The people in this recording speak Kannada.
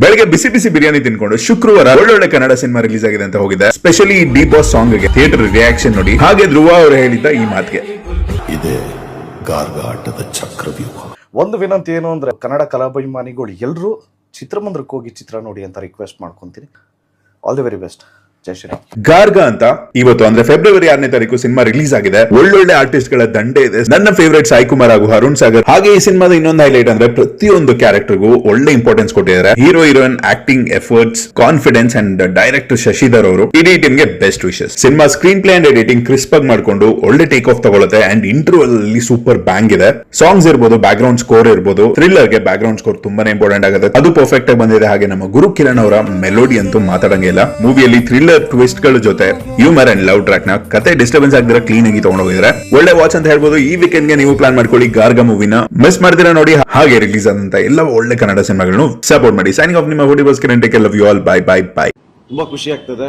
ಬೆಳಗ್ಗೆ ಬಿಸಿ ಬಿಸಿ ಬಿರಿಯಾನಿ ತಿನ್ಕೊಂಡು ಶುಕ್ರವಾರ ಒಳ್ಳೊಳ್ಳೆ ಕನ್ನಡ ಸಿನಿಮಾ ರಿಲೀಸ್ ಆಗಿದೆ ಅಂತ ಹೋಗಿದ್ದೆ. ಸ್ಪೆಷಲಿ ಡಿ ಬಾಸ್ ಸಾಂಗ್ ಗೆ ಥಿಯೇಟರ್ ರಿಯಾಕ್ಷನ್ ನೋಡಿ ಹಾಗೆ ಧ್ರುವ ಅವರು ಹೇಳಿದ್ದ ಈ ಮಾತಿಗೆ ಇದೆ ಗಾರ್ಗ ಆಟದ ಚಕ್ರವ್ಯೂಹ. ಒಂದು ವಿನಂತಿ ಏನು ಅಂದ್ರೆ ಕನ್ನಡ ಕಲಾಭಿಮಾನಿಗಳು ಎಲ್ಲರೂ ಚಿತ್ರಮಂದಿರಕ್ಕೆ ಹೋಗಿ ಚಿತ್ರ ನೋಡಿ ಅಂತ ರಿಕ್ವೆಸ್ಟ್ ಮಾಡ್ಕೊಂತೀನಿ. All the very best. ಜೈ ಶ್ರೀರಾಮ್. ಗಾರ್ಗ ಅಂತ ಇವತ್ತು ಅಂದ್ರೆ ಫೆಬ್ರವರಿ 6ನೇ ತಾರೀಕು ಸಿನಿಮಾ ರಿಲೀಸ್ ಆಗಿದೆ. ಒಳ್ಳೊಳ್ಳೆ ಆರ್ಟಿಸ್ಟ್ ಗಳ ದಂಡೆ ಇದೆ. ನನ್ನ ಫೇವರೇಟ್ ಸಾಯಿ ಕುಮಾರ್ ಹಾಗೂ ಅರುಣ್ ಸಾಗರ್. ಹಾಗೆ ಈ ಸಿನಿಮಾದ ಇನ್ನೊಂದು ಹೈಲೈಟ್ ಅಂದ್ರೆ ಪ್ರತಿಯೊಂದು ಕ್ಯಾರೆಕ್ಟರ್ಗೂ ಒಳ್ಳೆ ಇಂಪಾರ್ಟೆನ್ಸ್ ಕೊಟ್ಟಿದ್ದಾರೆ. Hero heroine acting efforts, confidence and director Shashidhar ಅವರು ಇಡೀ ಟೀಮ್ ಗೆ best wishes. Cinema screen play and editing crisp ಆಗಿ ಮಾಡ್ಕೊಂಡು ಒಳ್ಳೆ ಟೇಕ್ ಆಫ್ ತಗೊಳುತ್ತೆ ಅಂಡ್ ಇಂಟರ್ವಲ್ ಅಲ್ಲಿ ಸೂಪರ್ ಬ್ಯಾಂಗ್ ಇದೆ. ಸಾಂಗ್ಸ್ ಇರ್ಬೋದು, ಬ್ಯಾಕ್ ಗ್ರೌಂಡ್ ಸ್ಕೋರ್ ಇರ್ಬೋದು. ಥ್ರಿಲ್ಲರ್ ಗೆ ಬ್ಯಾಕ್ ಗ್ರೌಂಡ್ ಸ್ಕೋರ್ ತುಂಬಾನೇ ಇಂಪಾರ್ಟೆಂಟ್ ಆಗುತ್ತೆ. ಅದು ಪರ್ಫೆಕ್ಟ್ ಆಗಿ ಬಂದಿದೆ. ಹಾಗೆ ನಮ್ಮ ಗುರು ಕಿರಣ್ ಅವರ ಮೆಲೋಡಿ ಅಂತೂ ಮಾತಾಡಂಗಿಲ್ಲ. ಮೂವಿಯಲ್ಲಿ ಥ್ರಿಲ್ಲರ್ ಟ್ವಿಸ್ಟ್ ಗಳ ಜೊತೆ ಹ್ಯೂಮರ್ ಅಂಡ್ ಲವ್ ಟ್ರ್ಯಾಕ್ ನ ಕತೆ ಡಿಸ್ಟರ್ಬೆನ್ಸ್ ಆಗದಿರ ಕ್ಲೀನ್ ಆಗಿ ತಗೊಂಡೋಗಿದ್ರೆ ಒಳ್ಳೆ ವಾಚ್ ಅಂತ ಹೇಳ್ಬೋದು. ಈ ವೀಕೆಂಡ್ ಗೆ ನೀವು ಪ್ಲಾನ್ ಮಾಡ್ಕೊಳ್ಳಿ ಗಾರ್ಗ ಮೂವಿನ. ಮಿಸ್ ಮಾಡ್ತೀರಾ ನೋಡಿ. ಹಾಗೆ ರಿಲೀಸ್ ಆದಂತ ಎಲ್ಲ ಒಳ್ಳೆ ಕನ್ನಡ ಸಿನಿಮಾಗಳನ್ನು ಸಪೋರ್ಟ್ ಮಾಡಿ. ಸೈನಿಂಗ್ ಆಫ್ ನಿಮ್ಮ ಹುಡಿ ಬಸ್ Kiran. Take care, love you all. Bye bye bye. ತುಂಬಾ ಖುಷಿ ಆಗ್ತದೆ.